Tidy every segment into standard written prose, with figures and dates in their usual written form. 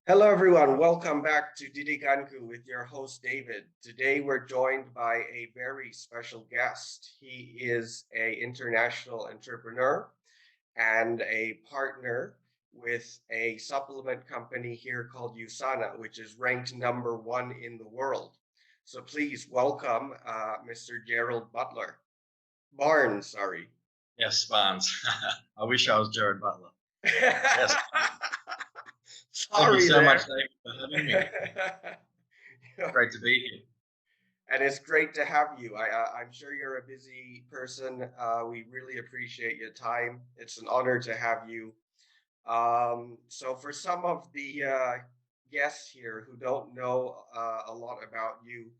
Hello, everyone. Welcome back to Didikanku with your host, David. Today, we're joined by a very special guest. He is an international entrepreneur and a partner with a supplement company here called USANA, which is ranked #1 in the world. So please welcome Mr. Gerald Barnes, sorry. Yes, Barnes. I wish I was Gerard Butler. Yes. Thank you Sorry so much, there. Dave, for having me. Great to be here. And it's great to have you. I'm sure you're a busy person. We really appreciate your time. It's an honor to have you. So, for some of the guests here who don't know a lot about you,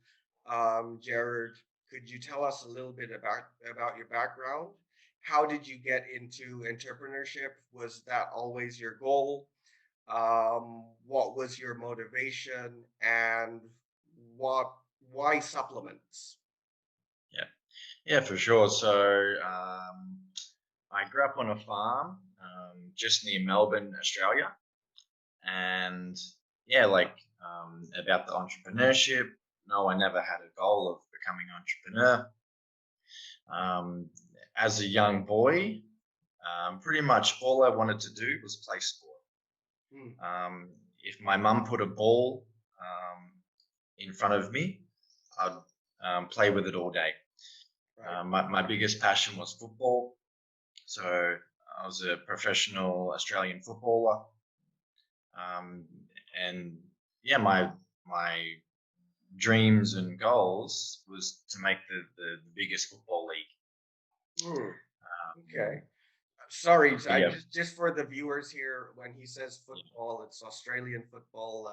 Jared, could you tell us a little bit about your background? How did you get into entrepreneurship? Was that always your goal? What was your motivation, and what why supplements? Yeah, yeah, for sure. So I grew up on a farm just near Melbourne, Australia, and yeah, about the entrepreneurship. No, I never had a goal of becoming an entrepreneur. Um, as a young boy, pretty much all I wanted to do was play sport. Hmm, If my mum put a ball in front of me, I'd play with it all day. right. My biggest passion was football. So I was a professional Australian footballer. Um, and yeah, my dreams and goals was to make the biggest football league. Hmm, Um, okay. Sorry, but I yeah, just for the viewers here, when he says yeah, football, it's Australian football,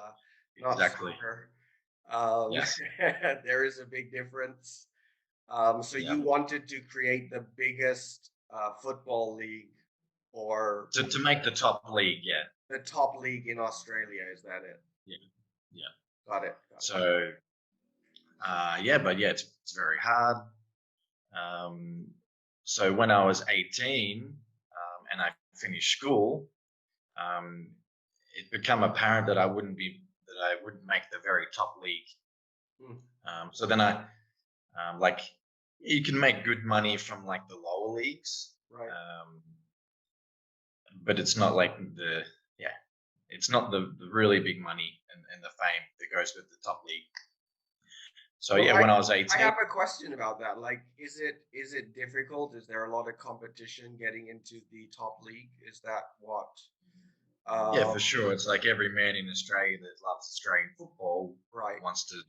not exactly. soccer. Um, Yes. there is a big difference. So Yeah. you wanted to create the biggest football league or To make the top league, yeah. the top league in Australia, is that it? Yeah. Yeah. Got it. Got it. So yeah, but yeah, it's very hard. Um, so when I was 18 and I finished school, um, it became apparent that I wouldn't make the very top league. Hmm, So then like you can make good money from like the lower leagues, right. um, but it's not like yeah, it's not the really big money and the fame that goes with the top league. So Well, yeah, I when I was I 18, have a question about that. Like, is it difficult? Is there a lot of competition getting into the top league? Is that what? yeah, for Um, sure. It's like every man in Australia that loves Australian football right. wants to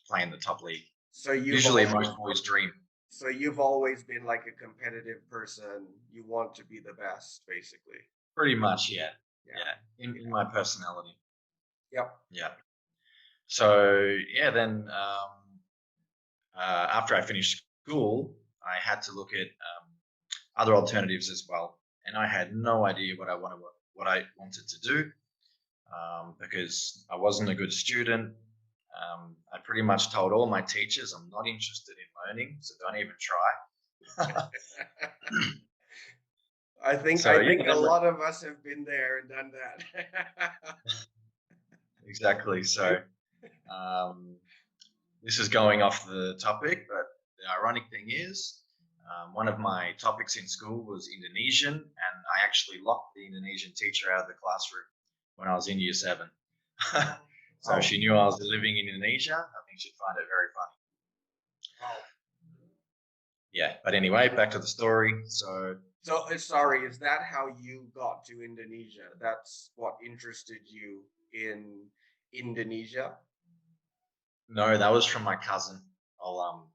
play in the top league. So you've Usually, always most boys dream. so you've always been like a competitive person. You want to be the best, basically. Pretty much, yeah, Yeah. yeah. Yeah. In my personality, Yep. yeah. So yeah, then after I finished school, I had to look at other alternatives as well, and I had no idea what I wanted to do because I wasn't a good student. I pretty much told all my teachers I'm not interested in learning, so don't even try. I So yeah, think a lot of us have been there and done that. exactly. So um, this is going off the topic, but the ironic thing is, one of my topics in school was Indonesian, and I actually locked the Indonesian teacher out of the classroom when I was in year seven. So Oh, she knew I was living in Indonesia. I think she'd find it very funny. oh. Yeah, but anyway, back to the story. So So sorry, is that how you got to Indonesia? That's what interested you in Indonesia? no, that was from my cousin. I'll um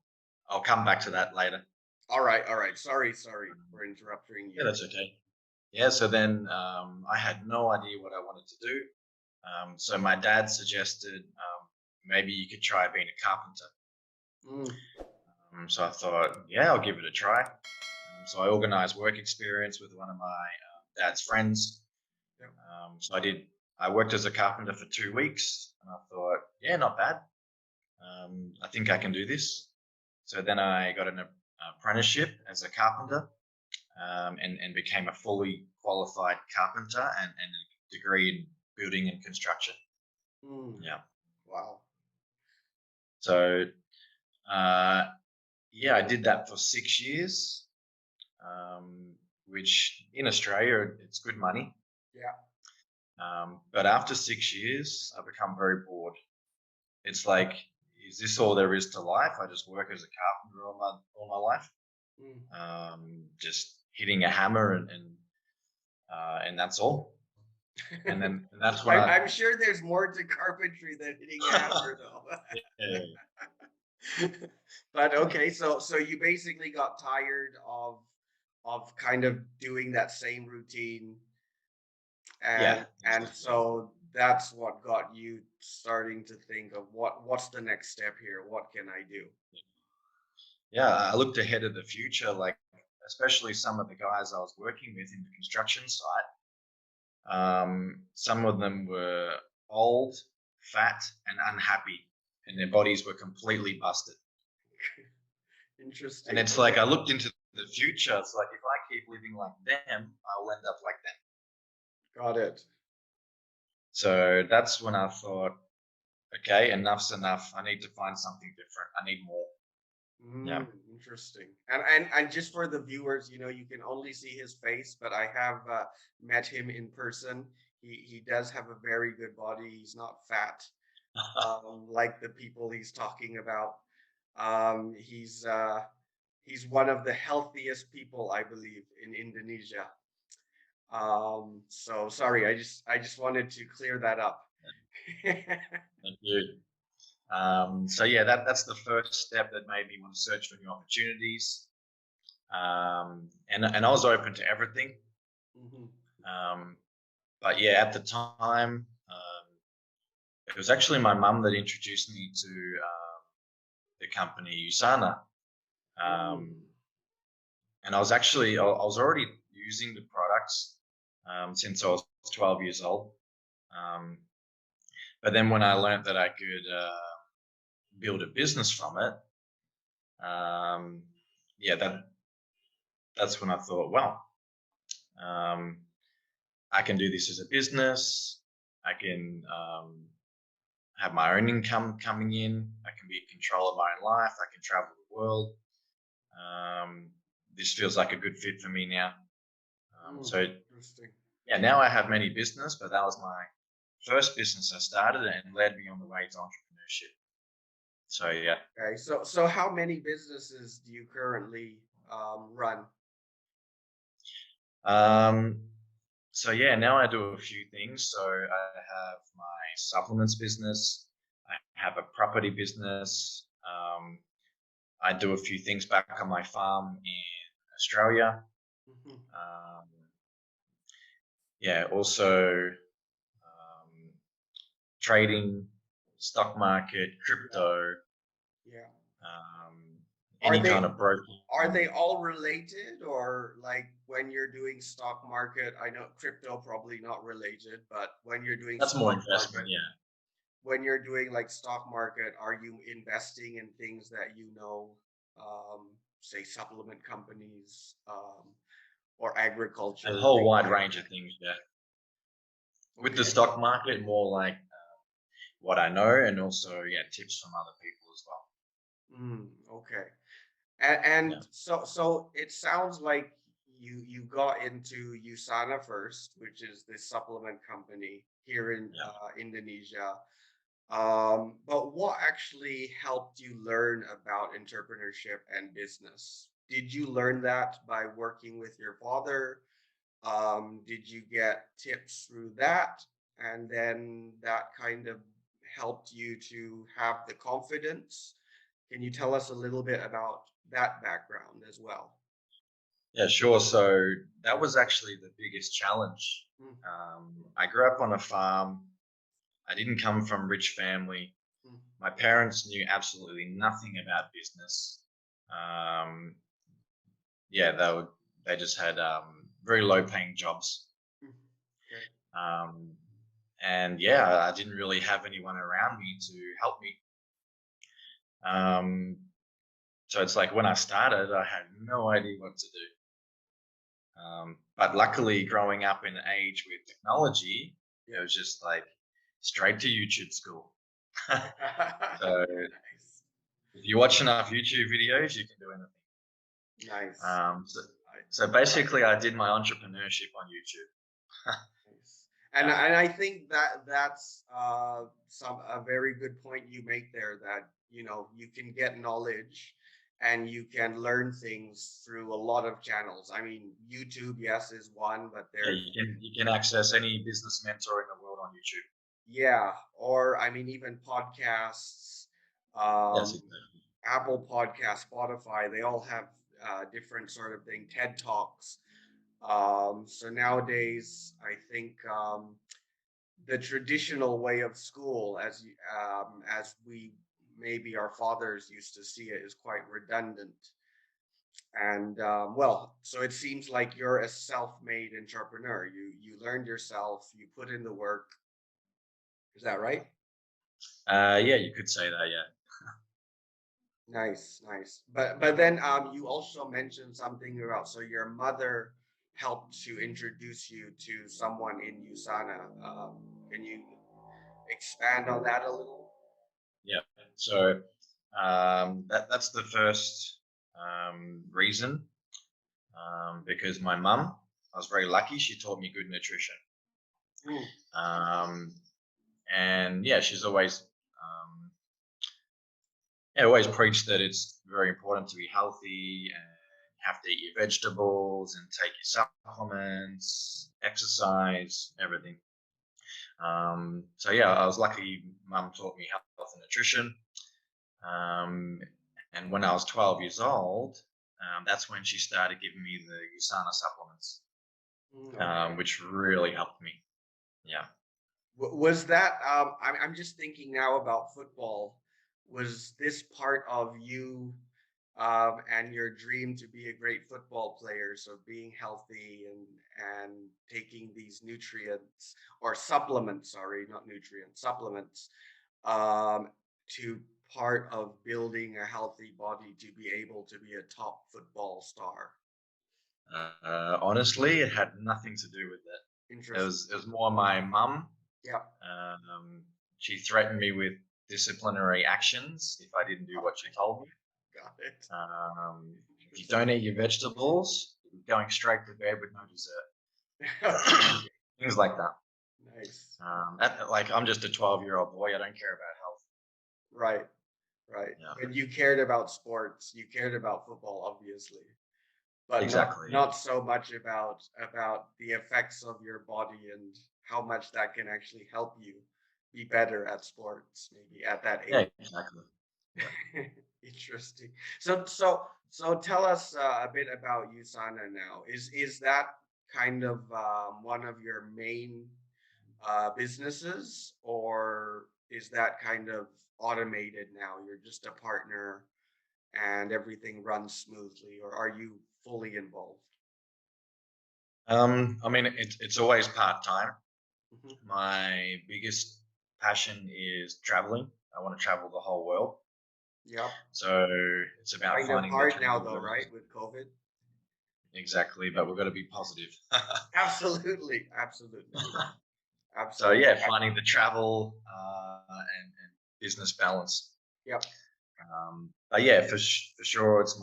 I'll come back to that later. All right, all right. Sorry for interrupting Yeah, you. that's okay. Yeah, so then I had no idea what I wanted to do. So my dad suggested maybe you could try being a carpenter. Mm, So I thought, yeah, I'll give it a try. So I organized work experience with one of my dad's friends. yep. So I worked as a carpenter for 2 weeks, and I thought, yeah, not bad. I think I can do this. So then I got an apprenticeship as a carpenter, and became a fully qualified carpenter and a degree building and construction. Mm. Yeah. Wow. So yeah, I did that for 6 years, which in Australia it's good money. Yeah. But after 6 years, I become very bored. It's like, is this all there is to life? I just work as a carpenter all my life, Mm. just hitting a hammer and that's all. And that's when I'm sure there's more to carpentry than hitting a hammer, though. yeah, But okay, so you basically got tired of kind of doing that same routine, yeah, and exactly. so that's what got you starting to think of what's the next step here? What can I do? Yeah, I looked ahead of the future, like especially some of the guys I was working with in the construction site. Some of them were old, fat, and unhappy, and their bodies were completely busted. And Interesting. it's like Okay, I looked into the future. It's like if I keep living like them, I'll end up like them. got it. So that's when I thought, okay, enough's enough. I need to find something different. I need more. Yeah. Mm, interesting. And just for the viewers, you can only see his face, but I have met him in person. He does have a very good body. He's not fat, like the people he's talking about. Um, he's uh, he's one of the healthiest people, I believe, in Indonesia. So sorry, I just wanted to clear that up. Thank you. So yeah, that's the first step that made me want to search for new opportunities. And I was open to everything. Mhm. Um, but yeah, at the time, it was actually my mum that introduced me to the company USANA. Um, Mm. and I was already using the products since I was 12 years old. Um, but then when I learned that I could build a business from it, um, yeah, that's when I thought, well, um, I can do this as a business. I can have my own income coming in. I can be in control of my own life. I can travel the world. Um, this feels like a good fit for me now. Mm. So Interesting. yeah, now I have many business, but that was my first business I started and led me on the way to entrepreneurship. So yeah. Okay, so how many businesses do you currently run? Um, so yeah, now I do a few things. So I have my supplements business. I have a property business. I do a few things back on my farm in Australia. Mhm. Um, yeah, also trading, stock market, Yeah, crypto, yeah. um, Are any kind they of broking. are they all related, or like when you're doing stock market? I know crypto probably not related, but when you're doing That's more stock investment, market, yeah. when you're doing like stock market, are you investing in things that say supplement companies, or A agriculture, whole things wide like range of that? things, yeah. With the Okay. stock market, more like what I know, and also yeah, tips from other people as well. Okay. And Yeah, so it sounds like you got into USANA first, which is this supplement company here in yeah. Indonesia. But what actually helped you learn about entrepreneurship and business? Did you learn that by working with your father? Did you get tips through that? And then that kind of helped you to have the confidence. Can you tell us a little bit about that background as well? Yeah, sure. So that was actually the biggest challenge. Mm, I grew up on a farm. I didn't come from rich family. mm, My parents knew absolutely nothing about business. Um, yeah, they just had very low paying jobs. mm. Okay. Um, and yeah, I didn't really have anyone around me to help me. Um, so it's like when I started, I had no idea what to do. But luckily, growing up in an age with technology, It was just like straight to YouTube school. So Nice. if you watch enough YouTube videos, you can do anything. Nice. So basically, I did my entrepreneurship on YouTube. Nice. And I think that that's a very good point you make there, that you can get knowledge and you can learn things through a lot of channels. I mean, YouTube, yes, is one, but Yeah, there's you can access any business mentor in the world on YouTube. yeah, or I mean even podcasts, Yes, um, exactly. Apple Podcasts, Spotify, they all have different sort of thing, TED Talks. So nowadays, I think the traditional way of school, as we maybe our fathers used to see it, is quite redundant. And well, so it seems like you're a self-made entrepreneur. You learned yourself, you put in the work. Is that right? Yeah, you could say that. Yeah. Nice, nice. But then you also mentioned something about, so your mother helped to introduce you to someone in USANA. Can you expand on that a little? Yeah. So that's the first reason, because my mum, I was very lucky. She taught me good nutrition, Mm, um, and yeah, she's always preached that it's very important to be healthy and have to eat your vegetables and take your supplements, exercise, everything. So yeah, I was lucky. Mum taught me health and nutrition. Um, and when I was 12 years old, that's when she started giving me the USANA supplements, okay. which really helped me. Yeah. Was that I'm just thinking now about football. Was this part of you and your dream to be a great football player? So being healthy and taking these nutrients or supplements, sorry, not nutrients, supplements, um, to part of building a healthy body to be able to be a top football star. Honestly, it had nothing to do with it. Interesting. It was more my mum. Yeah. Um, she threatened me with disciplinary actions if I didn't do what she told me. Got it. If you don't eat your vegetables, you're going straight to bed with no Okay. dessert. Things like that. Nice. Like I'm just a 12-year-old boy. I don't care about health. Right. Right. Yeah, But you cared about sports. You cared about football, obviously, but not exactly. not so much about the effects of your body and how much that can actually help you be better at sports, maybe at that Yeah, age. exactly. Yeah. Interesting. So tell us a bit about USANA now. Is that kind of one of your main businesses, or is that kind of automated now? You're just a partner and everything runs smoothly, or are you fully involved? I mean, it's always part time. Hmm. My biggest passion is traveling. I want to travel the whole world. Yep. So it's about Kind of finding the hard now, people though, that right? are With COVID. exactly, but we've got to be positive. Absolutely, absolutely, So absolutely. yeah, finding the travel and business balance. Yep. But yeah, for sure, it's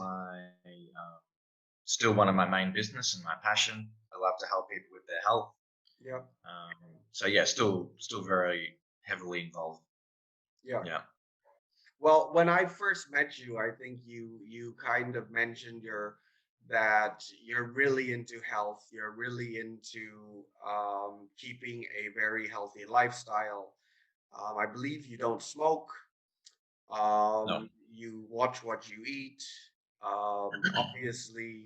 still one of my main business and my passion. I love to help people with their health. Yep. So yeah, still very heavily involved. Yeah. Yeah. Well, when I first met you, I think you kind of mentioned that you're really into health. You're really into keeping a very healthy lifestyle. I believe you don't smoke. No. You watch what you eat. Obviously,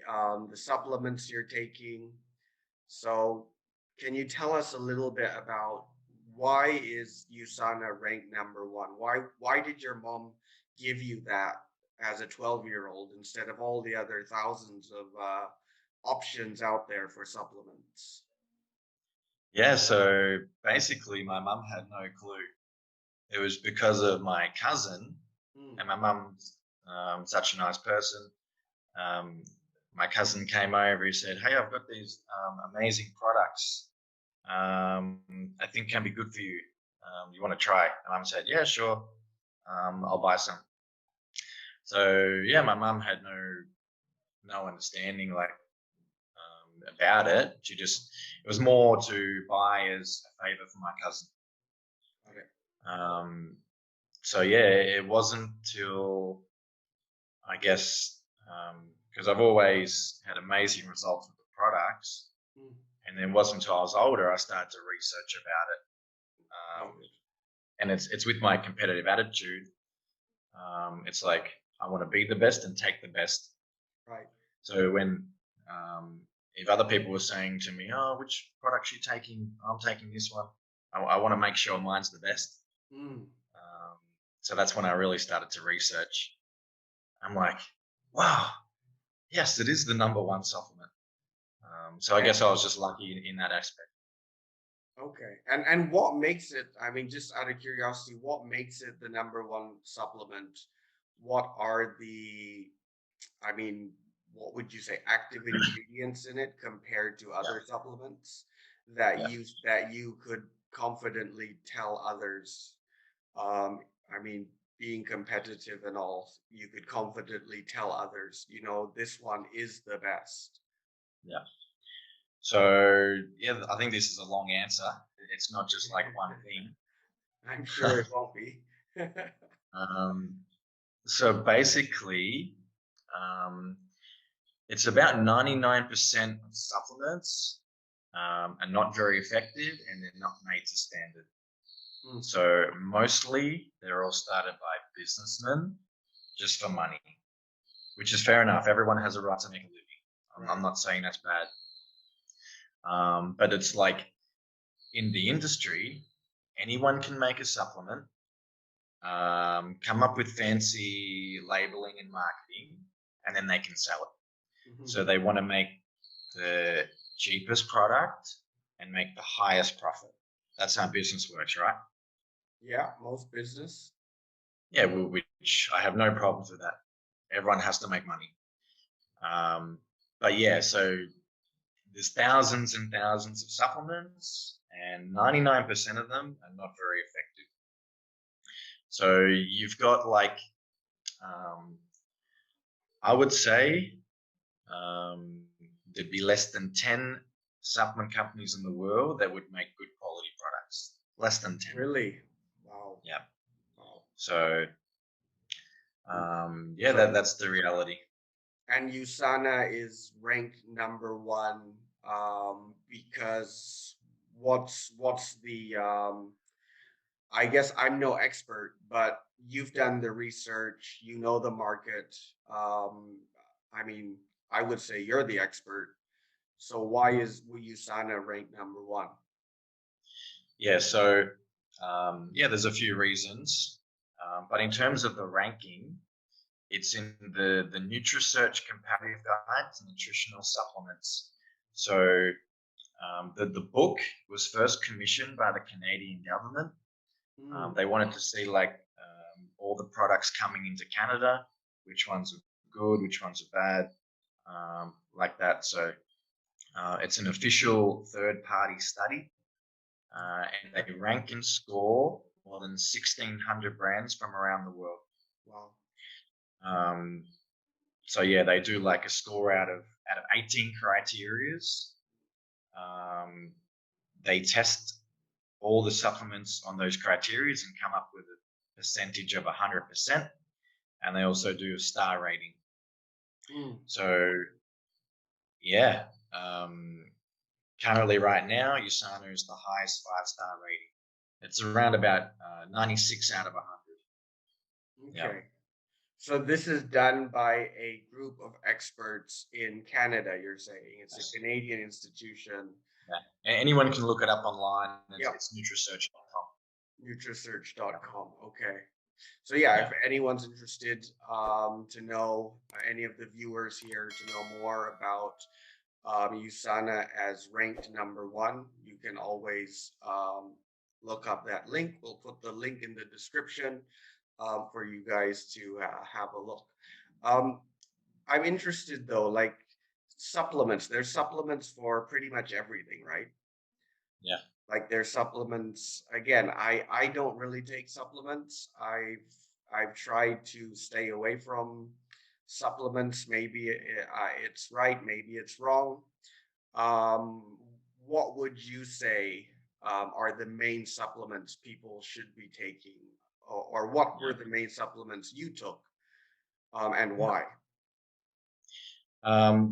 the supplements you're taking. So, can you tell us a little bit about why is USANA ranked number one? Why did your mom give you that as a 12-year-old instead of all the other thousands of options out there for supplements? Yeah. So basically, my mum had no clue. It was because of my cousin, Mm, and my mum's such a nice person. Um, my cousin came over. He said, "Hey, I've got these amazing products. I think can be good for you. You want to try? And Mum said, yeah, sure. I'll buy some. So yeah, my mum had no understanding like about it. It was more to buy as a favor for my cousin. Okay. Um, so yeah, it wasn't till I guess because I've always had amazing results with the products, Mm. and then it wasn't until I was older I started to research about it. Right. And it's with my competitive attitude. It's like I want to be the best and take the best. Right. So when if other people were saying to me, "Oh, which product are you taking?" I'm taking this one. I want to make sure mine's the best. Mm. So that's when I really started to research. I'm like, wow, yes, it is the number one supplement. So I guess I was just lucky in that aspect. Okay. And what makes it, I mean, just out of curiosity, what makes it the number one supplement? What are the, I mean, what would you say active ingredients in it compared to Yeah, other supplements that yeah. you could confidently tell others? I mean, being competitive and all, you could confidently tell others, this one is the best. Yeah. So yeah, I think this is a long answer. It's not just like one thing. I'm sure it won't be. um, so basically, um, it's about 99% of supplements are not very effective and they're not made to standard. Mm. So mostly they're all started by businessmen just for money, which is fair enough. Everyone has a right to make a living. I'm not saying that's bad. But it's like in the industry, anyone can make a supplement, come up with fancy labeling and marketing, and then they can sell it. Mhm. So they want to make the cheapest product and make the highest profit. That's how business works, right? Yeah, most business. Yeah, which I have no problems with that. Everyone has to make money. But yeah, so there's thousands and thousands of supplements, and 99% of them are not very effective. So you've got like, I would say there'd be less than 10 supplement companies in the world that would make good quality products. Less than 10. Really? Wow. Yeah. Wow. So, yeah, So, that's the reality. and USANA is ranked number one because what's the I guess I'm no expert, but you've done the research, you know the market. Um, I mean, I would say you're the expert. So why is USANA ranked number one? Yeah. So, yeah, there's a few reasons. But in terms of the ranking, it's in the NutriSearch comparative guide to nutritional supplements. So the book was first commissioned by the Canadian government. Mm. They wanted to see like all the products coming into Canada, which ones are good, which ones are bad, like that. So it's an official third-party study, and they rank and score more than 1,600 brands from around the world. Wow. Um, so yeah, they do like a score out of 18 criterias. Um, they test all the supplements on those criterias and come up with a percentage of 100%. And they also do a star rating. Mm. So yeah, currently right now, USANA is the highest 5-star rating. It's around about 96 out of 100. Yeah. Okay. So this is done by a group of experts in Canada, you're saying. It's a Yes. Canadian institution. Yeah. Anyone can look it up online. Yep. It's nutrisearch.com. Nutrisearch.com. Okay. So yeah, Yeah. if anyone's interested to know, any of the viewers here to know more about USANA as ranked number one, you can always look up that link. We'll put the link in the description for you guys to have a look. Um, I'm interested though, like supplements. There's supplements for pretty much everything, right? Yeah. Like their supplements. Again, I don't really take supplements. I've tried to stay away from supplements. Maybe it's right, maybe it's wrong. Um, what would you say are the main supplements people should be taking, or what were Yeah. the main supplements you took, and why?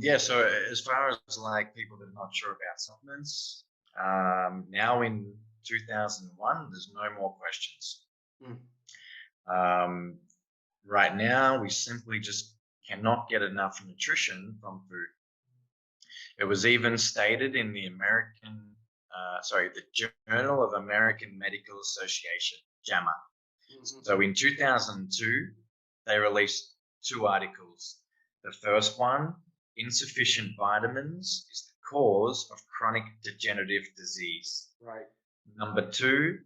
Yeah, so as far as like people that are not sure about supplements, now in 2001, there's no more questions. Mm, Um, right now, we simply just cannot get enough nutrition from food. It was even stated in the the Journal of American Medical Association, JAMA. mhm. So in 2002, they released two articles. The first one, insufficient vitamins is the cause of chronic degenerative disease. Right. Number two,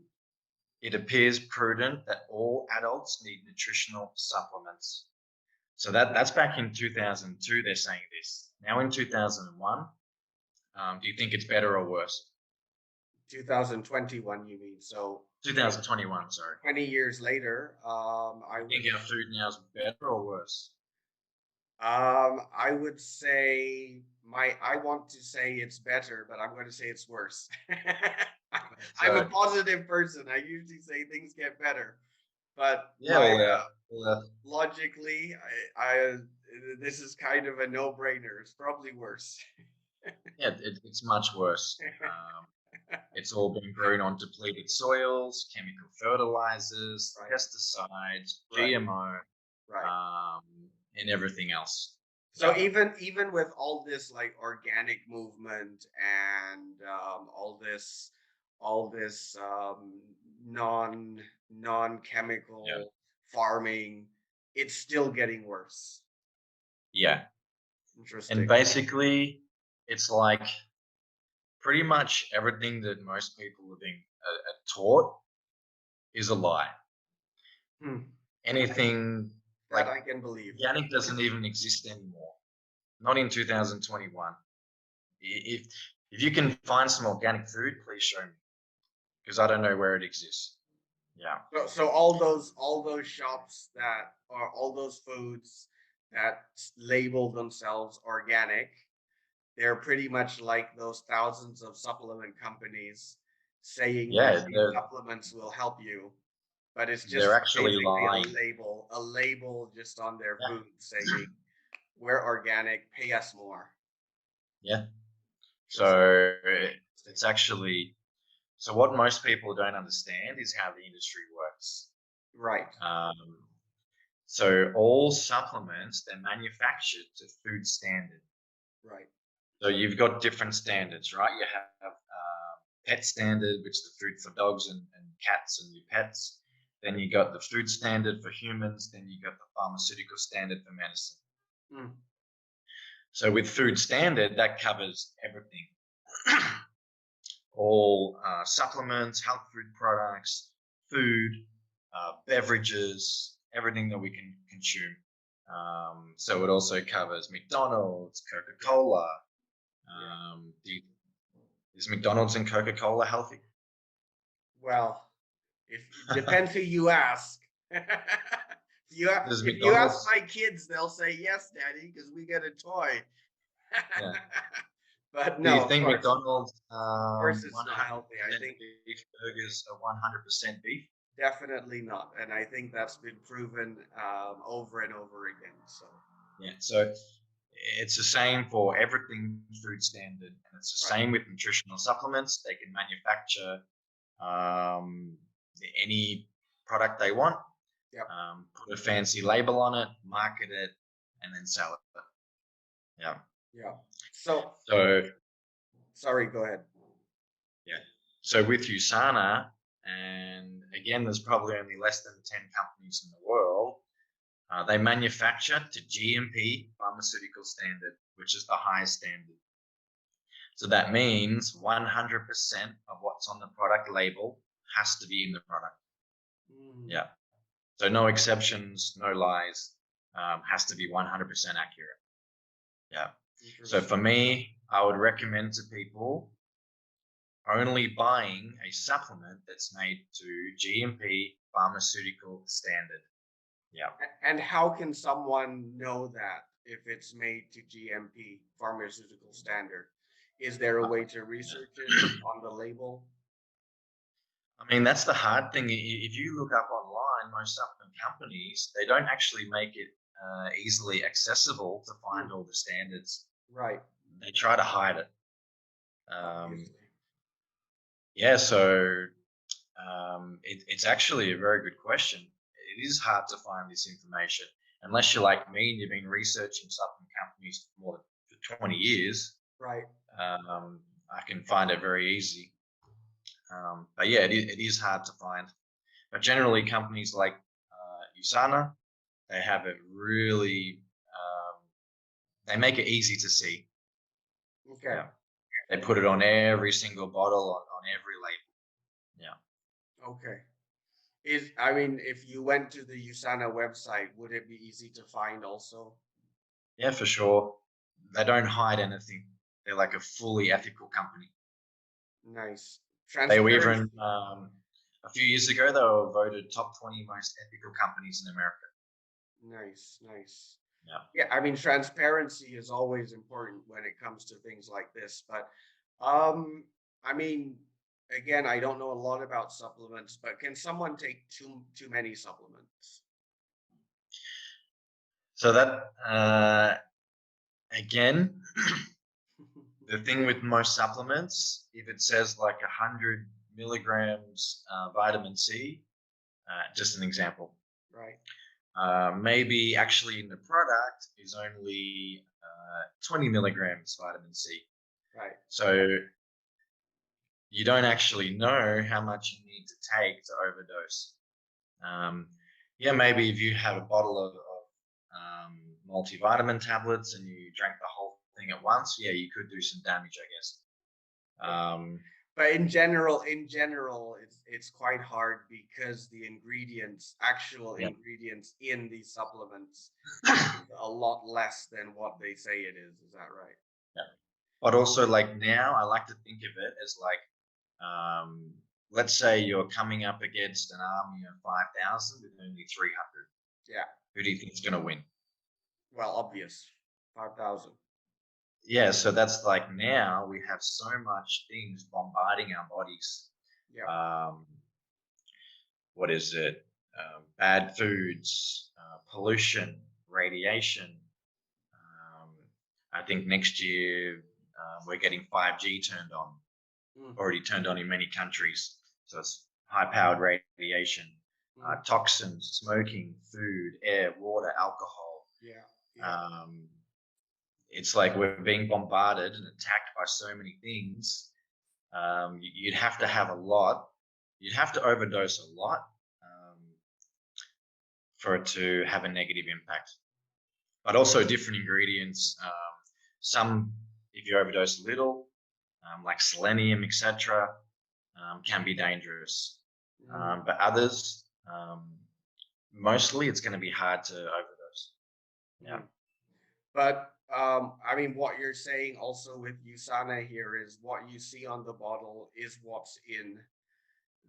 it appears prudent that all adults need nutritional supplements. So that's back in 2002, they're saying this. Now in 2001, do you think it's better or worse? 2021, you mean? So 2021, sorry. 20 years later, Do you think our food now is better or worse? I would say I want to say it's better, but I'm going to say it's worse. I'm a So positive person. I usually say things get better, but yeah, logically, I this is kind of a no-brainer. It's probably worse. yeah, it's much worse. It's all been grown on depleted soils, chemical fertilizers, Right. pesticides, Right. GMO, Right. and everything else. So Yeah. even with all this like organic movement and all this non-chemical Yeah. farming, it's still getting worse. Yeah. Interesting. And basically, it's like pretty much everything that most people are being taught is a lie. Hmm. Anything That like I can believe. organic doesn't even exist anymore. Not in 2021. If if you can find some organic food, please show me, because I don't know where it exists. Yeah. So all those shops that are all those foods that label themselves organic, they're pretty much like those thousands of supplement companies saying that Yeah, these supplements will help you, but it's they're just actually basically lying. a label just on their Yeah. food saying we're organic, pay us more. Yeah. So it's actually, so what most people don't understand is how the industry works. Right. So all supplements, they're manufactured to food standard. Right. So you've got different standards, right? You have pet standard, which is the food for dogs and cats and your pets. Then you got the food standard for humans. Then you got the pharmaceutical standard for medicine. Mm. So with food standard, that covers everything. All supplements, health food products, food, beverages, everything that we can consume. So it also covers McDonald's, Coca-Cola. Is McDonald's and Coca-Cola healthy? Well, if it depends who you ask. Does If you ask McDonald's? my kids, they'll say yes, Daddy, because we get a toy. Yeah. But Do you no, of think course, McDonald's of course, it's not 100% healthy. I think beef burgers are 100% beef? definitely not, and I think that's been proven over and over again. So Yeah. So it's the same for everything food standard, and it's the right, same with nutritional supplements. They can manufacture um, any product they want, yep, put a fancy label on it, market it, and then sell it. Yeah. yeah. So So sorry, go ahead. yeah. So with USANA, and again, there's probably only less than 10 companies in the world. They manufacture to GMP pharmaceutical standard, which is the highest standard. So that means 100% of what's on the product label has to be in the product. Mm, Yeah. So no exceptions, no lies. Has to be 100% accurate. Yeah. So for me, I would recommend to people only buying a supplement that's made to GMP pharmaceutical standard. Yeah. And how can someone know that if it's made to GMP pharmaceutical standard? Is there a way to research it on the label? I mean, that's the hard thing. If you look up online, most supplement companies, they don't actually make it easily accessible to find all the standards. Right. They try to hide it. Obviously. Yeah, so it's actually a very good question. It is hard to find this information unless you're like me and you've been researching supplement companies for more than 20 years. Right. I can find it very easy. But yeah, it is hard to find. But generally, companies like USANA, they have it really, they make it easy to see. Okay. Yeah. They put it on every single bottle, on every label. Yeah. Okay. I mean, if you went to the USANA website, would it be easy to find also? Yeah, for sure. They don't hide anything. They're like a fully ethical company. Nice. They were even, a few years ago, they were voted top 20 most ethical companies in America. Nice, nice. Yeah. Yeah, I mean, transparency is always important when it comes to things like this. But I mean, again, I don't know a lot about supplements, but can someone take too many supplements? So that, again, the thing with most supplements, if it says like 100 milligrams vitamin C, just an example. Right. Maybe actually in the product is only 20 milligrams vitamin C. Right. So you don't actually know how much you need to take to overdose. Yeah, maybe if you have a bottle of multivitamin tablets and you drank the whole thing at once, yeah, you could do some damage, I guess. But in general, it's quite hard because the actual ingredients in these supplements, is a lot less than what they say it is. Is that right? Yeah. But also, like now, I like to think of it as like, let's say you're coming up against an army of 5,000 with only 300. Yeah. Who do you think is going to win? Well, obvious, 5,000. Yeah, so that's like now we have so much things bombarding our bodies. Yeah. What is it? Bad foods, pollution, radiation. I think next year we're getting 5G turned on, already turned on in many countries. So it's high-powered radiation, toxins, smoking, food, air, water, alcohol. Yeah. It's like we're being bombarded and attacked by so many things. You'd have to have a lot. You'd have to overdose a lot for it to have a negative impact. But also different ingredients. Some, if you overdose a little, like selenium, etc., can be dangerous. But others, mostly it's going to be hard to overdose. Yeah. But I mean, what you're saying also with USANA here is what you see on the bottle is what's in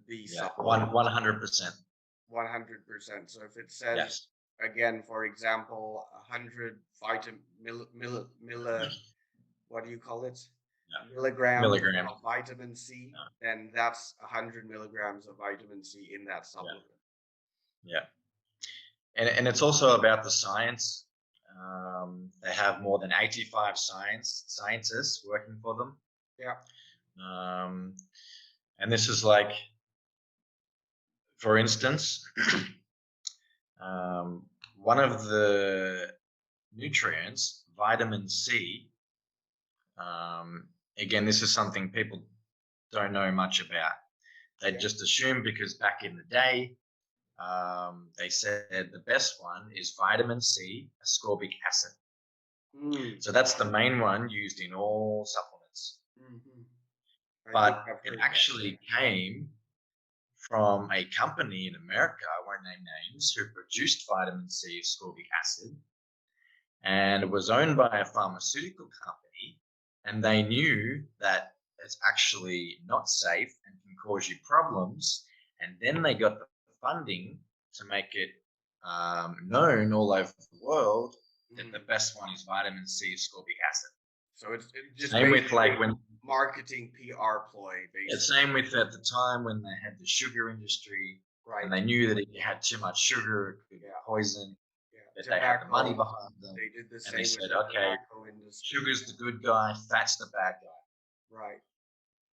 the supplement. 100%. 100%. So if it says, again, for example, 100 what do you call it? Milligrams of vitamin C, then that's 100 milligrams of vitamin C in that supplement. Yeah. And it's also about the science. They have more than 85 scientists working for them. Yeah. And this is like, for instance, one of the nutrients, vitamin C, again, this is something people don't know much about. They just assume because back in the day, they said the best one is vitamin C, ascorbic acid. So that's the main one used in all supplements. But it actually came from a company in America, I won't name names, who produced vitamin C, ascorbic acid, and it was owned by a pharmaceutical company, and they knew that it's actually not safe and can cause you problems. And then they got the funding to make it known all over the world that the best one is vitamin C ascorbic acid. So it's just same with like when marketing PR ploy, basically. same with at the time when they had the sugar industry, Right. and they knew that if you had too much sugar, it could poison. That they had the money behind them. They did the and same they with said, the okay, tobacco industry. sugar's the good guy, fat's the bad guy. Right.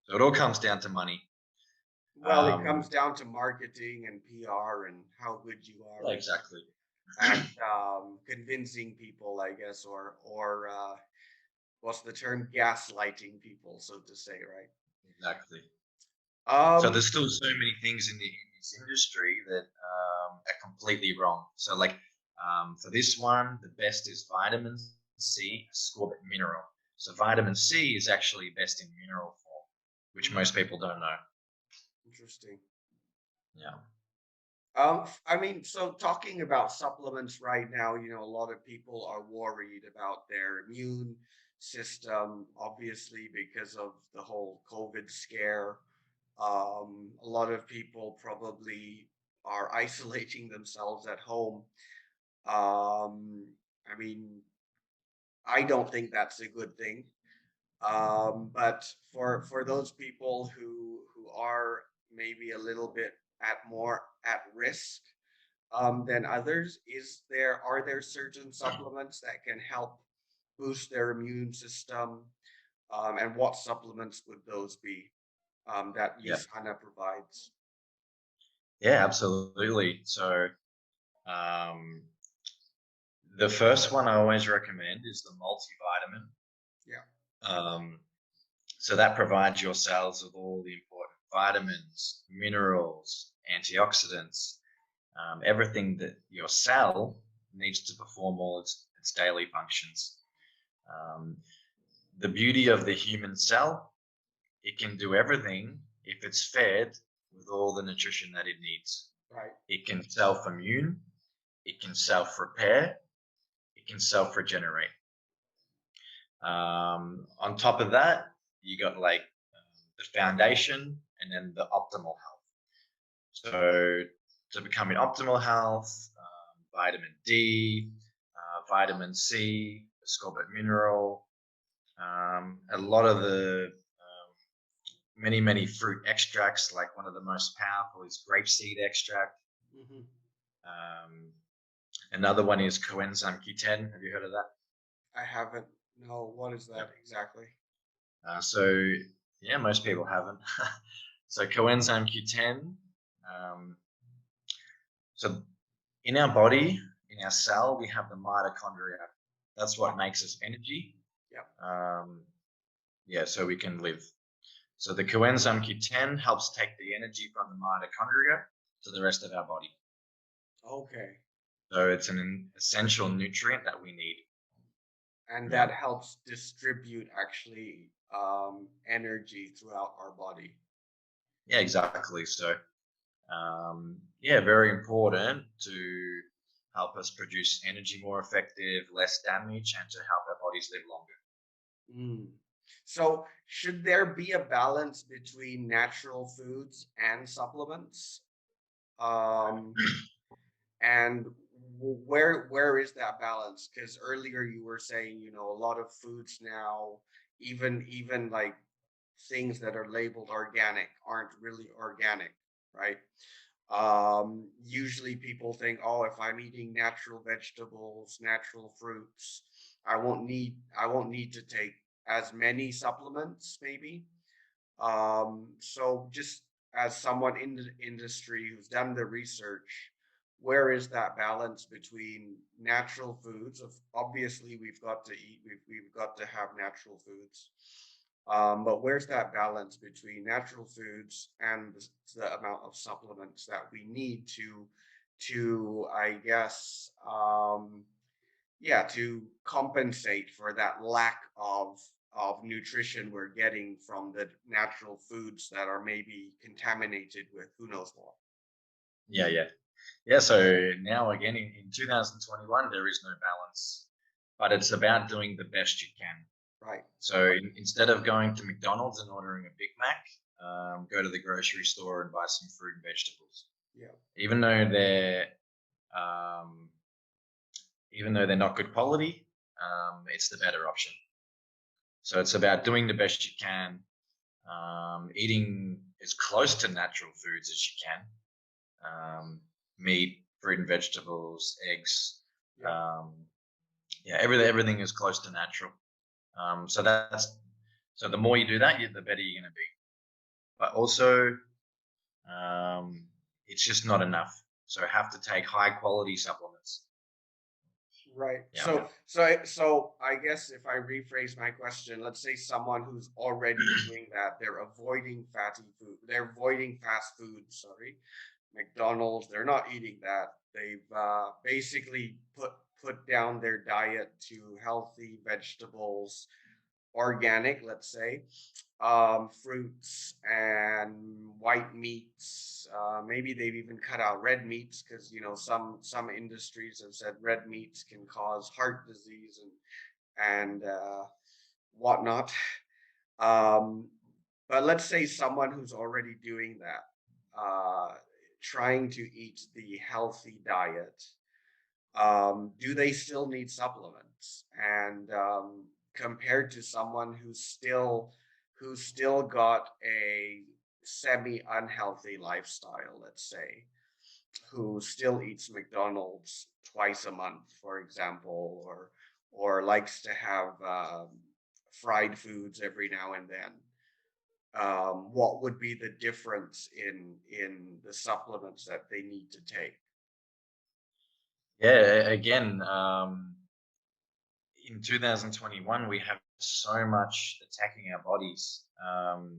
So it all comes down to money. Well, it comes down to marketing and PR and how good you are. Exactly. At convincing people, I guess, or what's the term? Gaslighting people, so to say, right? Exactly. So there's still so many things in this industry that are completely wrong. So like for this one, the best is vitamin C ascorbic mineral. So vitamin C is actually best in mineral form, which most people don't know. Interesting. Yeah. I mean, so talking about supplements right now, you know, a lot of people are worried about their immune system, obviously, because of the whole COVID scare. A lot of people probably are isolating themselves at home. I mean, I don't think that's a good thing. But for those people who are maybe a little bit more at risk than others, are there certain supplements that can help boost their immune system? And what supplements would those be that USANA provides? Yeah, absolutely. So the first one I always recommend is the multivitamin. Yeah. So that provides your cells with all the important vitamins, minerals, antioxidants, everything that your cell needs to perform all its daily functions. The beauty of the human cell, it can do everything if it's fed with all the nutrition that it needs. Right. It can self-immune, it can self-repair, it can self-regenerate. On top of that, you got like the foundation and then the optimal health. So to become in optimal health, vitamin D, vitamin C, ascorbic mineral, a lot of the many fruit extracts, like one of the most powerful is grapeseed extract. Another one is Coenzyme Q10. Have you heard of that? I haven't. No, what is that exactly? So yeah, most people haven't. So Coenzyme Q10. So in our body, in our cell, we have the mitochondria. That's what makes us energy. Yeah. So we can live. So the Coenzyme Q10 helps take the energy from the mitochondria to the rest of our body. Okay. So it's an essential nutrient that we need. And that helps distribute actually energy throughout our body. Yeah, exactly. So yeah, very important to help us produce energy more effective, less damage, and to help our bodies live longer. So should there be a balance between natural foods and supplements? And where is that balance? Because earlier you were saying, you know, a lot of foods now, even like things that are labeled organic aren't really organic, right? Usually people think, oh, if I'm eating natural vegetables, natural fruits, I won't need to take as many supplements, maybe. So just as someone in the industry who's done the research, where is that balance between natural foods? Obviously, we've got to eat, we've got to have natural foods. But where's that balance between natural foods and the amount of supplements that we need to I guess, to compensate for that lack of nutrition we're getting from the natural foods that are maybe contaminated with who knows what. Yeah. So now again in 2021 there is no balance, but it's about doing the best you can. Right. So instead of going to McDonald's and ordering a Big Mac, go to the grocery store and buy some fruit and vegetables. Yeah. Even though they're um, even though they're not good quality, it's the better option. So it's about doing the best you can, eating as close to natural foods as you can, meat, fruit and vegetables, eggs. Yeah. Yeah, everything is close to natural. So the more you do that, the better you're going to be. But also, it's just not enough. So I have to take high quality supplements. Right. Yeah. So I guess if I rephrase my question, let's say someone who's already doing that, they're avoiding fatty food, they're avoiding fast food, sorry, McDonald's, they're not eating that. They've basically put down their diet to healthy vegetables, organic, let's say, fruits and white meats. Maybe they've even cut out red meats because some industries have said red meats can cause heart disease and whatnot. But let's say someone who's already doing that, trying to eat the healthy diet, do they still need supplements? And compared to someone who's still got a semi unhealthy lifestyle, let's say, who still eats McDonald's twice a month, for example, or likes to have fried foods every now and then. What would be the difference in the supplements that they need to take? Yeah. Again, in 2021, we have so much attacking our bodies.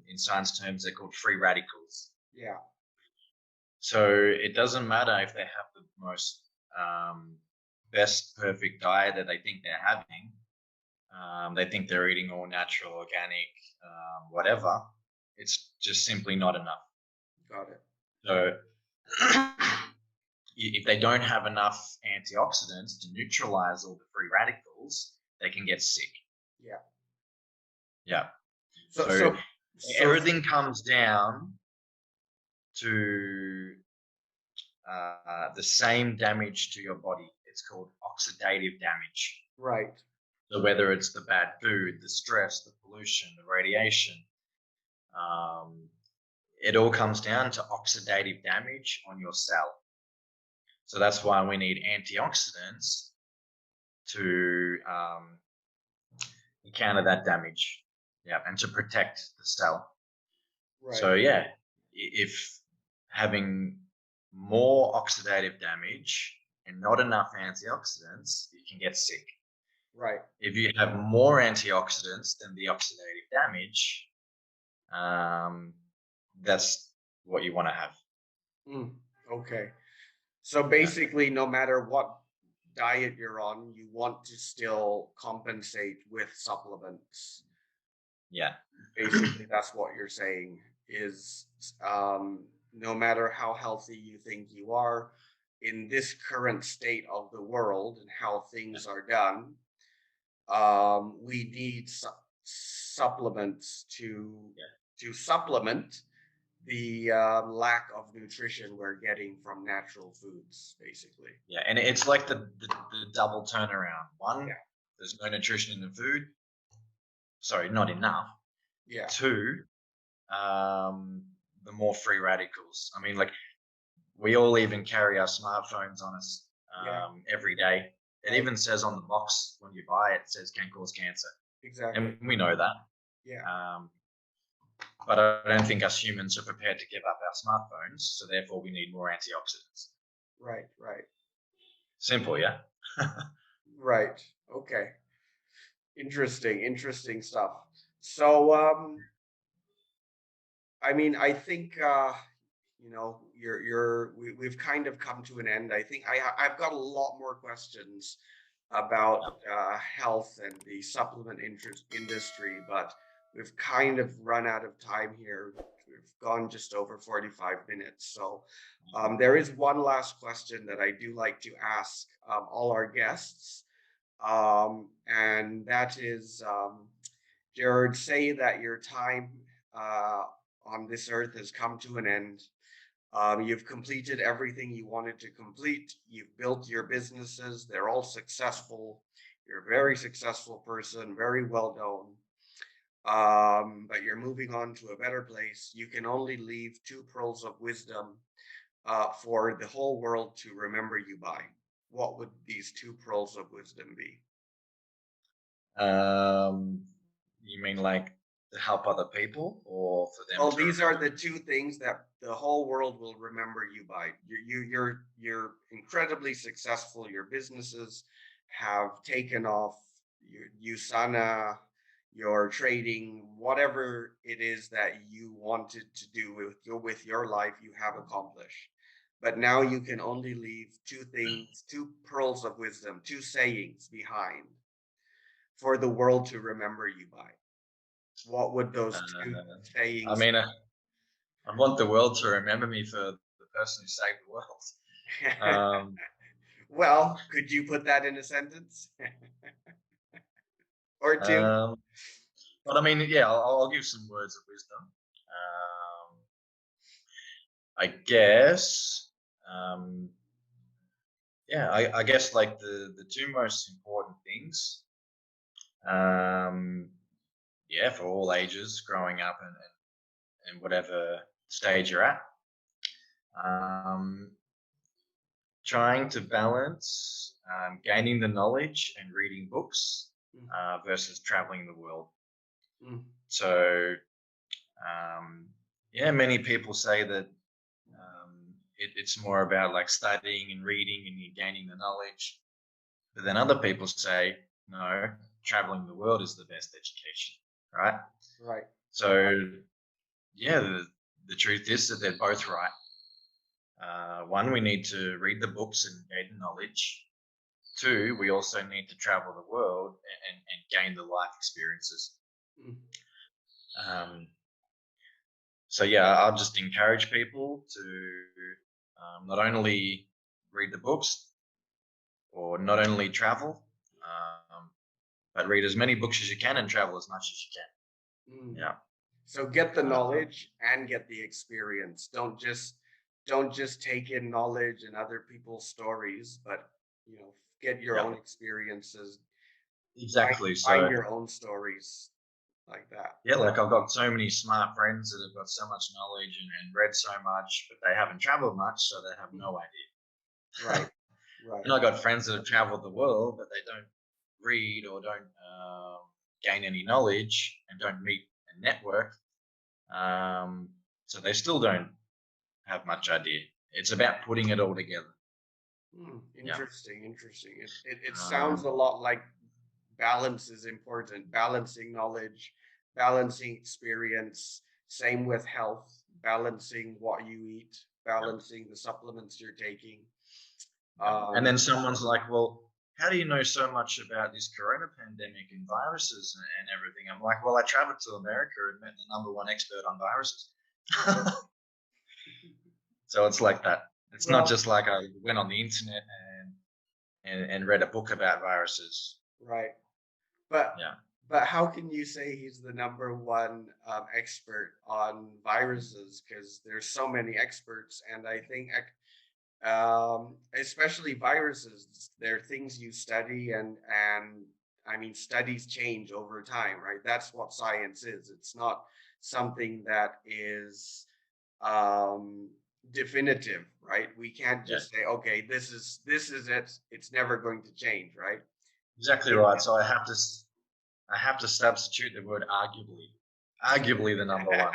In science terms, they're called free radicals. Yeah. So it doesn't matter if they have the most best perfect diet that they think they're having. They think they're eating all natural, organic, whatever. It's just simply not enough. Got it. So if they don't have enough antioxidants to neutralize all the free radicals, they can get sick. Yeah. Yeah. So So so everything comes down to the same damage to your body. It's called oxidative damage. right. So whether it's the bad food, the stress, the pollution, the radiation, it all comes down to oxidative damage on your cell. So that's why we need antioxidants to counter that damage, yeah, and to protect the cell. Right. So yeah, if having more oxidative damage and not enough antioxidants, you can get sick. Right. If you have more antioxidants than the oxidative damage, that's what you want to have. Okay. So basically, no matter what diet you're on, you want to still compensate with supplements. Yeah. Basically, that's what you're saying is no matter how healthy you think you are in this current state of the world and how things are done, we need supplements to supplement the lack of nutrition we're getting from natural foods, basically. Yeah, and it's like the double turnaround. One, Yeah. there's no nutrition in the food. Sorry, not enough. Yeah. Two, the more free radicals. I mean, like we all even carry our smartphones on us every day. It Right. even says on the box when you buy it, it says can cause cancer. Exactly. And we know that. Yeah. But I don't think us humans are prepared to give up our smartphones, so therefore we need more antioxidants. Right. Right. Simple, yeah? Right. Okay. Interesting stuff. So, I mean, I think we've kind of come to an end. I think I've got a lot more questions about health and the supplement industry, but we've kind of run out of time here. We've gone just over 45 minutes. So there is one last question that I do like to ask all our guests. And that is, Gerard, say that your time uh, on this earth has come to an end. You've completed everything you wanted to complete. You've built your businesses. They're all successful. You're a very successful person, very well known. But you're moving on to a better place. You can only leave two pearls of wisdom for the whole world to remember you by. What would these two pearls of wisdom be? Um, you mean like to help other people or for them Well, to these are remember the me? two things that the whole world will remember you by. You're incredibly successful. Your businesses have taken off. USANA, your trading, whatever it is that you wanted to do with your life, you have accomplished. But now you can only leave two things, two pearls of wisdom, two sayings behind for the world to remember you by. What would those two Uh, I sayings mean, I want the world to remember me for the person who saved the world. Um, Well, could you put that in a sentence or two? um, but I mean, yeah, I'll give some words of wisdom. I guess, um, yeah, I guess like the two most important things, um, yeah, for all ages, growing up and whatever stage you're at, um, trying to balance gaining the knowledge and reading books Mm, versus traveling the world. mm, So, yeah, many people say that it's more about like studying and reading and you gaining the knowledge. But then other people say, no, traveling the world is the best education, right? right. So, yeah, the truth is that they're both right. One, we need to read the books and gain the knowledge. Two, we also need to travel the world and gain the life experiences. Mm, Um, so, yeah, I'll just encourage people to not only read the books or not only travel, but read as many books as you can and travel as much as you mm. can. Yeah. So get the Um, knowledge and get the experience. Don't just take in knowledge and other people's stories, but get your yeah. own experiences. Find Exactly. find So, your own stories like that. yeah, like I've got so many smart friends that have got so much knowledge and read so much, but they haven't traveled much, so they have Mm, no right, idea. right. And I got friends that have traveled the world, but they don't read or don't gain any knowledge and don't meet and network. Um, so they still don't have much idea. It's about putting it all together. Yeah. Interesting, interesting. It sounds a Um, lot like balance is important, balancing knowledge, balancing experience, same with health, balancing what you eat, yeah, balancing the supplements you're taking. yeah. And then Um, someone's like, well, how do you know so much about this corona pandemic and viruses and everything? I'm like, well, I traveled to America and met the number one expert on viruses. So it's like that. It's not well, just like I went on the internet and read a book about viruses. right. But Yeah. but how can you say he's the number one expert on viruses? Because there's so many experts, and I think especially viruses, they're things you study, and I mean studies change over time, right? That's what science is. It's not something that is um definitive, right? We can't Yeah. just say, okay, this is it, it's never going to change, right? Exactly right. So I have to substitute the word arguably. Arguably the number one.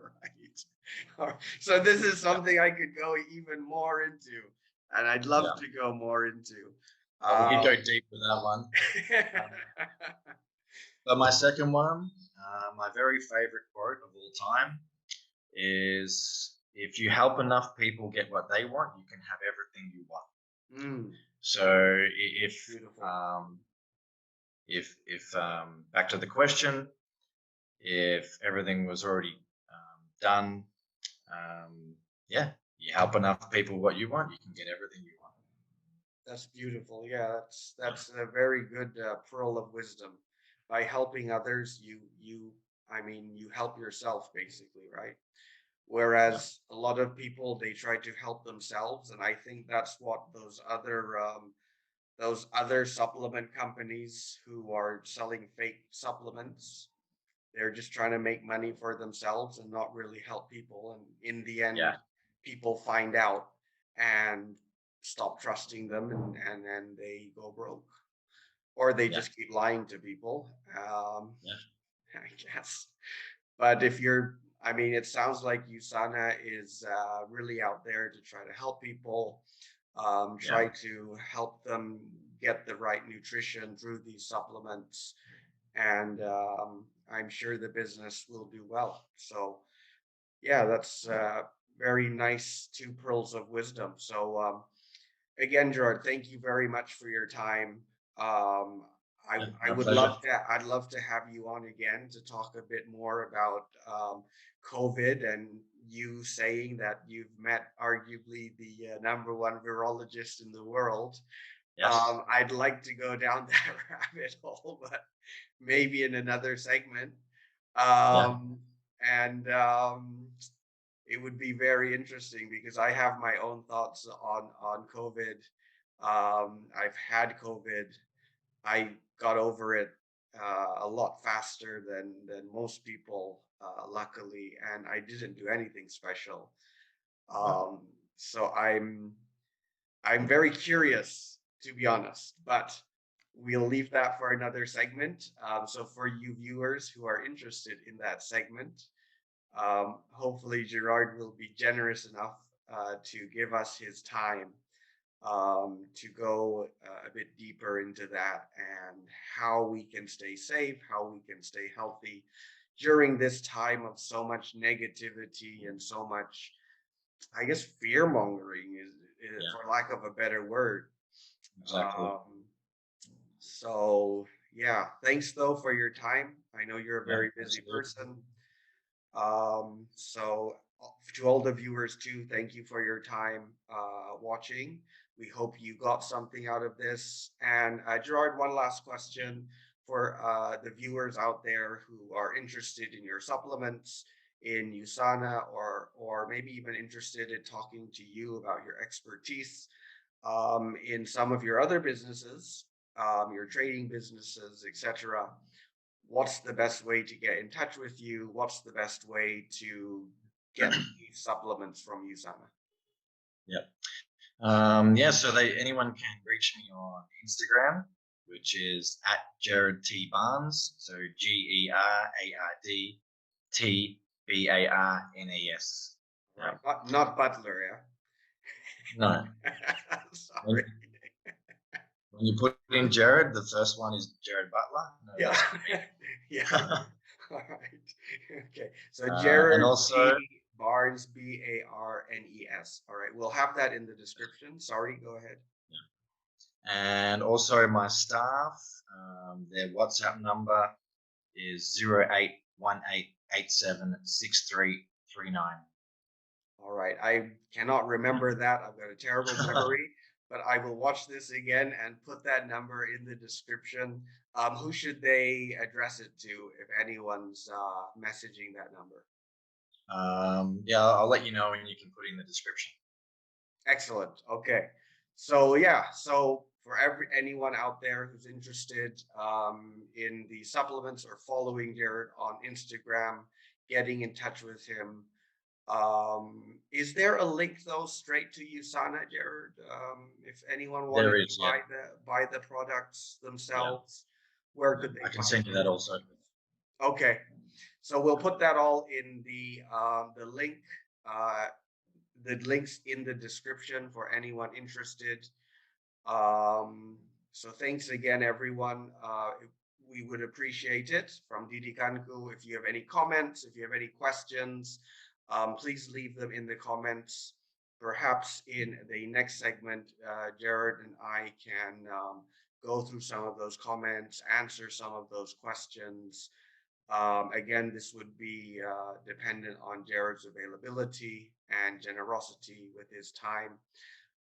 Right. All right. So this is Yeah. something I could go even more into, and I'd love Yeah. to go more into. We could Um, go deep with that one. Um, but my second one, my very favorite quote of all time is if you help enough people get what they want, you can have everything you want. mm, So beautiful. um, back to the question, if everything was already done, yeah, you help enough people what you want, you can get everything you want. That's beautiful. Yeah, that's Yeah. that's a very good pearl of wisdom. by helping others, I mean, you help yourself basically, right? Yeah. Whereas a lot of people, they try to help themselves, and I think that's what those other supplement companies who are selling fake supplements, they're just trying to make money for themselves and not really help people. And in the Yeah. end, people find out and stop trusting them, and then they go broke, or they Yeah. just keep lying to people. Yeah. I guess. But if you're, I mean, it sounds like USANA is really out there to try to help people, Yeah. try to help them get the right nutrition through these supplements, and I'm sure the business will do well. So, yeah, that's very nice, two pearls of wisdom. So, again, Gerard, thank you very much for your time. Um, Yeah. I My would pleasure. love to, I'd love to have you on again to talk a bit more about COVID, and you saying that you've met arguably the number one virologist in the world. Yes. I'd like to go down that rabbit hole, but maybe in another segment. Yeah. Um, and it would be very interesting because I have my own thoughts on COVID. I've had COVID. I got over it a lot faster than most people, luckily, and I didn't do anything special. Yeah. Um, so I'm very curious, to be honest, but we'll leave that for another segment. So for you viewers who are interested in that segment, hopefully Gerard will be generous enough to give us his time to go a bit deeper into that, and how we can stay safe, how we can stay healthy during this time of so much negativity and so much, I guess, fear mongering is, Yeah. for lack of a better word. Exactly. Um, so yeah, thanks though for your time. I know you're a Yeah. very busy Absolutely. person. So to all the viewers too, thank you for your time watching. We hope you got something out of this. And Gerard, one last question for the viewers out there who are interested in your supplements in USANA, or maybe even interested in talking to you about your expertise in some of your other businesses, your trading businesses, etc. What's the best way to get in touch with you? What's the best way to get these supplements from USANA? Yeah. Yeah. So anyone can reach me on Instagram, which is at Gerard T Barnes. So GerardTBarnes. All right, Yeah. not Butler, No. yeah. When, Sorry. when you put in Jared, the first one is Jared Butler. No, Yeah, that's not me. yeah. All right. Okay. So And Gerard also, T. Barnes, Barnes. All right. We'll have that in the description. Sorry. Go ahead. my staff, their WhatsApp number is 0818876339. All right. I cannot remember that. I've got a terrible memory, but I will watch this again and put that number in the description. Who should they address it to if anyone's messaging that number? Yeah, I'll let you know, and you can put in the description. Excellent. Okay. So yeah, so for anyone out there who's interested in the supplements or following Jared on Instagram, getting in touch with him, is there a link though straight to USANA, Jared? If anyone There wanted to is, yeah, buy the products yeah, themselves, where yeah. could they I can find send you those that also. supplements? Okay, so we'll put that all in the link, uh, the links in the description for anyone interested. So thanks again, everyone. We would appreciate it from Didikanku. If you have any comments, if you have any questions, please leave them in the comments. Perhaps in the next segment, Jared and I can go through some of those comments, answer some of those questions. Again, this would be dependent on Jared's availability and generosity with his time.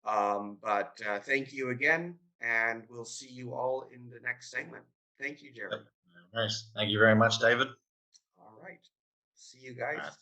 But thank you again, and we'll see you all in the next segment. Thank you, Yep. Jared. Nice. Thank you very much, David. All right. See you All right. guys.